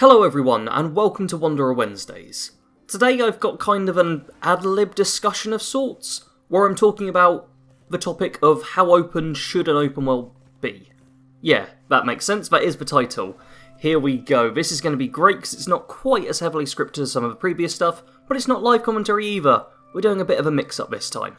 Hello everyone, and welcome to Wanderer Wednesdays. Today I've got kind of an ad-lib discussion of sorts, where I'm talking about the topic of how open should an open world be. Yeah, that makes sense, that is the title. Here we go. This is going to be great because it's not quite as heavily scripted as some of the previous stuff, but it's not live commentary either. We're doing a bit of a mix-up this time.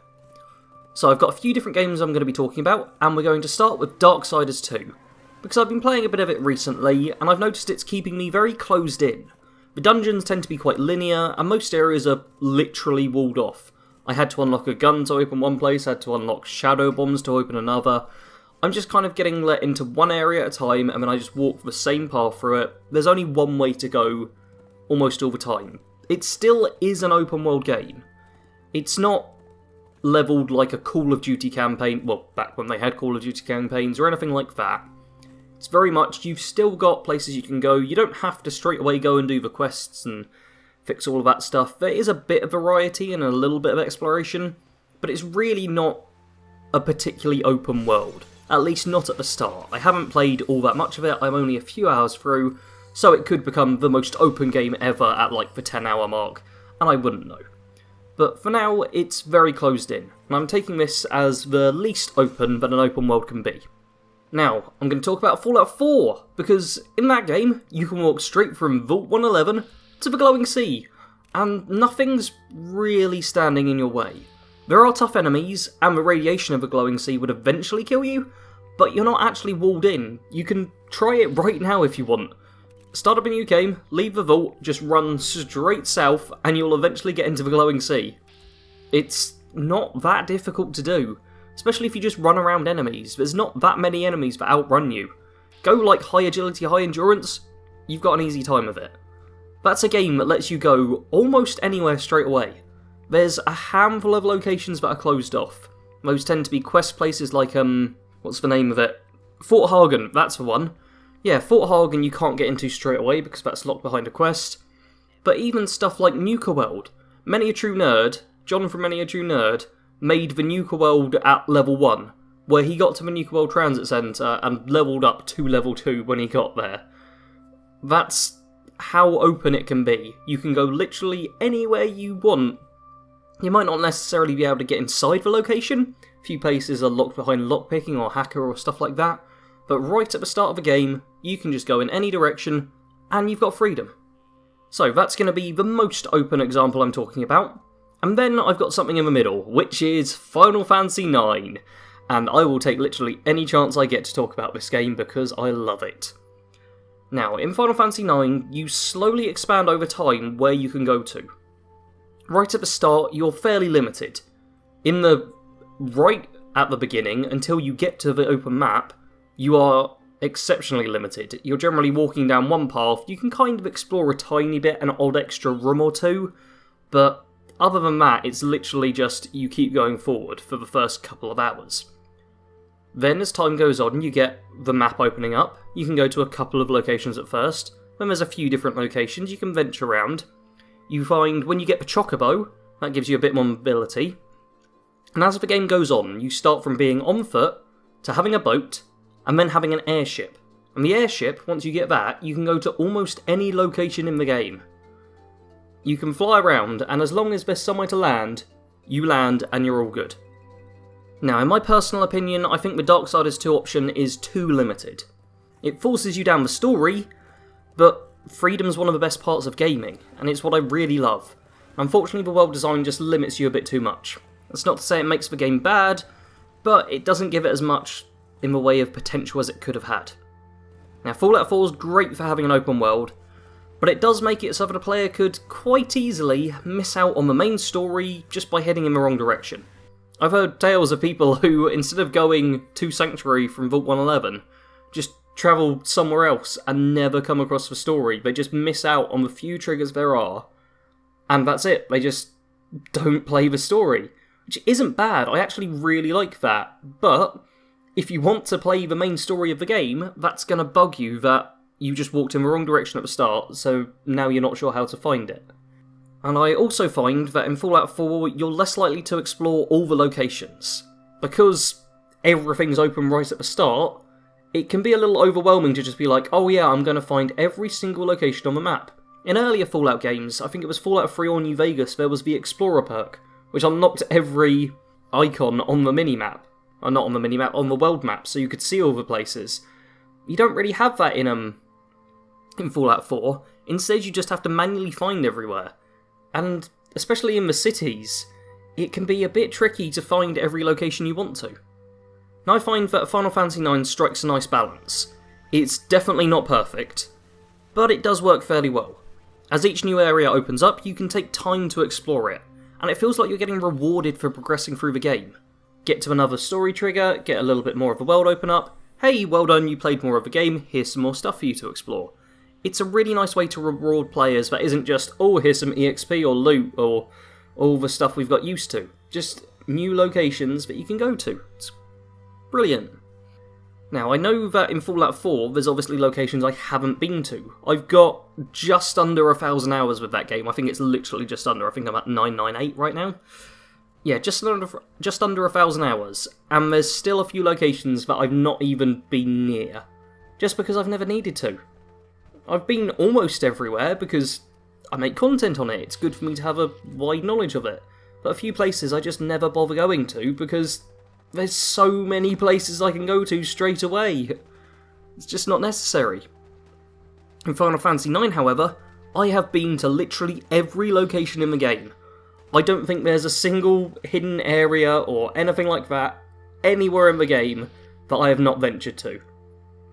So I've got a few different games I'm going to be talking about, and we're going to start with Darksiders 2. Because I've been playing a bit of it recently, and I've noticed it's keeping me very closed in. The dungeons tend to be quite linear, and most areas are literally walled off. I had to unlock a gun to open one place, I had to unlock shadow bombs to open another. I'm just kind of getting let into one area at a time, and then I just walk the same path through it. There's only one way to go, almost all the time. It still is an open world game. It's not leveled like a Call of Duty campaign, well, back when they had Call of Duty campaigns, or anything like that. It's very much, you've still got places you can go, you don't have to straight away go and do the quests and fix all of that stuff. There is a bit of variety and a little bit of exploration, but it's really not a particularly open world, at least not at the start. I haven't played all that much of it, I'm only a few hours through, so it could become the most open game ever at like the 10-hour mark, and I wouldn't know. But for now, it's very closed in, and I'm taking this as the least open that an open world can be. Now, I'm going to talk about Fallout 4, because in that game, you can walk straight from Vault 111 to the Glowing Sea, and nothing's really standing in your way. There are tough enemies, and the radiation of the Glowing Sea would eventually kill you, but you're not actually walled in. You can try it right now if you want. Start up a new game, leave the vault, just run straight south, and you'll eventually get into the Glowing Sea. It's not that difficult to do. Especially if you just run around enemies. There's not that many enemies that outrun you. Go like high agility, high endurance, you've got an easy time of it. That's a game that lets you go almost anywhere straight away. There's a handful of locations that are closed off. Those tend to be quest places like, what's the name of it? Fort Hagen, that's the one. Yeah, Fort Hagen you can't get into straight away because that's locked behind a quest. But even stuff like Nuka World. Many a True Nerd, John from Many a True Nerd, made the Nuka World at level 1, where he got to the Nuka World Transit Centre and leveled up to level 2 when he got there. That's how open it can be. You can go literally anywhere you want. You might not necessarily be able to get inside the location. A few places are locked behind lockpicking or hacker or stuff like that. But right at the start of the game, you can just go in any direction, and you've got freedom. So that's going to be the most open example I'm talking about. And then I've got something in the middle, which is Final Fantasy IX, and I will take literally any chance I get to talk about this game because I love it. Now, in Final Fantasy IX, you slowly expand over time where you can go to. Right at the start, you're fairly limited. Right at the beginning, until you get to the open map, you are exceptionally limited. You're generally walking down one path, you can kind of explore a tiny bit, an odd extra room or two, but other than that, it's literally just you keep going forward for the first couple of hours. Then as time goes on, you get the map opening up. You can go to a couple of locations at first. Then there's a few different locations you can venture around. You find when you get the Chocobo, that gives you a bit more mobility. And as the game goes on, you start from being on foot to having a boat and then having an airship. And the airship, once you get that, you can go to almost any location in the game. You can fly around, and as long as there's somewhere to land, you land and you're all good. Now, in my personal opinion, I think the Darksiders 2 option is too limited. It forces you down the story, but freedom's one of the best parts of gaming, and it's what I really love. Unfortunately, the world design just limits you a bit too much. That's not to say it makes the game bad, but it doesn't give it as much in the way of potential as it could have had. Now, Fallout 4 is great for having an open world, but it does make it so that a player could quite easily miss out on the main story just by heading in the wrong direction. I've heard tales of people who, instead of going to Sanctuary from Vault 111, just travel somewhere else and never come across the story. They just miss out on the few triggers there are, and that's it. They just don't play the story, which isn't bad. I actually really like that, but if you want to play the main story of the game, that's going to bug you that you just walked in the wrong direction at the start, so now you're not sure how to find it. And I also find that in Fallout 4, you're less likely to explore all the locations. Because everything's open right at the start, it can be a little overwhelming to just be like, oh yeah, I'm going to find every single location on the map. In earlier Fallout games, I think it was Fallout 3 or New Vegas, there was the Explorer perk, which unlocked every icon on the minimap. Or not on the minimap, on the world map, so you could see all the places. You don't really have that in Fallout 4. Instead, you just have to manually find everywhere. And especially in the cities, it can be a bit tricky to find every location you want to. Now I find that Final Fantasy IX strikes a nice balance. It's definitely not perfect, but it does work fairly well. As each new area opens up, you can take time to explore it, and it feels like you're getting rewarded for progressing through the game. Get to another story trigger, get a little bit more of the world open up, hey, well done, you played more of the game, here's some more stuff for you to explore. It's a really nice way to reward players that isn't just, oh, here's some EXP or loot or all the stuff we've got used to. Just new locations that you can go to. It's brilliant. Now, I know that in Fallout 4, there's obviously locations I haven't been to. I've got just under 1,000 hours with that game. I think it's literally just under. I think I'm at 998 right now. Yeah, just under 1,000 hours. And there's still a few locations that I've not even been near. Just because I've never needed to. I've been almost everywhere because I make content on it. It's good for me to have a wide knowledge of it. But a few places I just never bother going to because there's so many places I can go to straight away. It's just not necessary. In Final Fantasy IX, however, I have been to literally every location in the game. I don't think there's a single hidden area or anything like that anywhere in the game that I have not ventured to.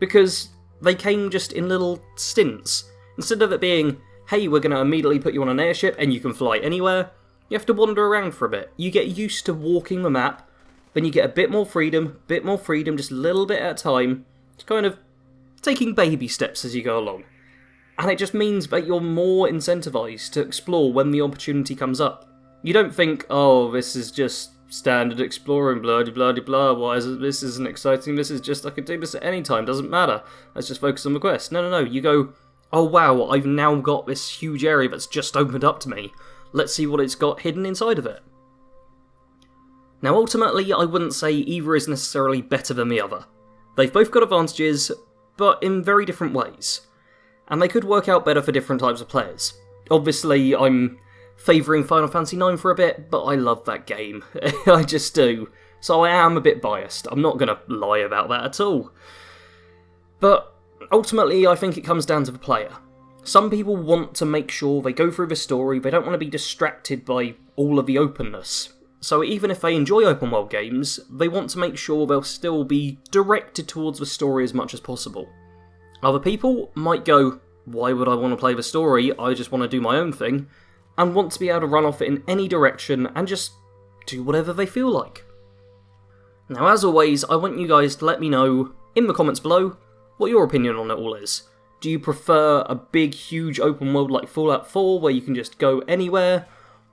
Because they came just in little stints. Instead of it being, hey, we're going to immediately put you on an airship and you can fly anywhere, you have to wander around for a bit. You get used to walking the map, then you get a bit more freedom, just a little bit at a time, just kind of taking baby steps as you go along. And it just means that you're more incentivized to explore when the opportunity comes up. You don't think, oh, this is just standard exploring, blah blah blah blah, why is it, this isn't exciting, this is just, I could do this at any time, doesn't matter, let's just focus on the quest. No, you go, oh wow, I've now got this huge area that's just opened up to me, let's see what it's got hidden inside of it. Now ultimately, I wouldn't say either is necessarily better than the other. They've both got advantages, but in very different ways. And they could work out better for different types of players. Obviously, I'm favouring Final Fantasy IX for a bit, but I love that game. I just do. So I am a bit biased. I'm not going to lie about that at all. But ultimately, I think it comes down to the player. Some people want to make sure they go through the story, they don't want to be distracted by all of the openness. So even if they enjoy open world games, they want to make sure they'll still be directed towards the story as much as possible. Other people might go, why would I want to play the story, I just want to do my own thing, and want to be able to run off it in any direction and just do whatever they feel like. Now as always, I want you guys to let me know in the comments below what your opinion on it all is. Do you prefer a big huge open world like Fallout 4 where you can just go anywhere?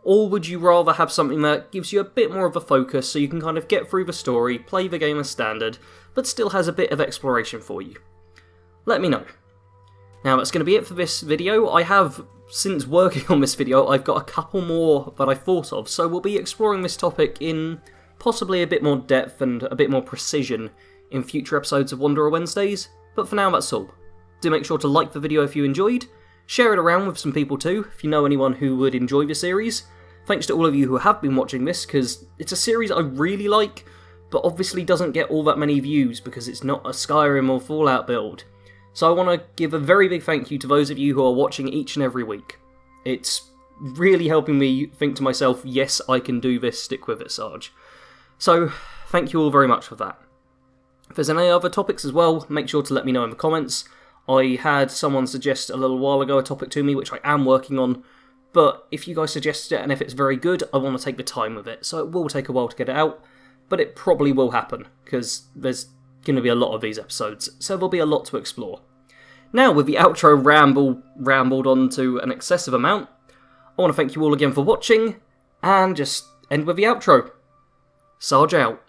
Or would you rather have something that gives you a bit more of a focus so you can kind of get through the story, play the game as standard, but still has a bit of exploration for you? Let me know. Now that's going to be it for this video. I have, since working on this video, I've got a couple more that I thought of, so we'll be exploring this topic in possibly a bit more depth and a bit more precision in future episodes of Wanderer Wednesdays, but for now that's all. Do make sure to like the video if you enjoyed, share it around with some people too, if you know anyone who would enjoy the series. Thanks to all of you who have been watching this, because it's a series I really like, but obviously doesn't get all that many views because it's not a Skyrim or Fallout build. So I want to give a very big thank you to those of you who are watching each and every week. It's really helping me think to myself, yes, I can do this, stick with it, Sarge. So, thank you all very much for that. If there's any other topics as well, make sure to let me know in the comments. I had someone suggest a little while ago a topic to me, which I am working on, but if you guys suggest it and if it's very good, I want to take the time with it, so it will take a while to get it out, but it probably will happen, because there's going to be a lot of these episodes, so there'll be a lot to explore. Now, with the outro rambled on to an excessive amount, I want to thank you all again for watching, and just end with the outro. Sarge out.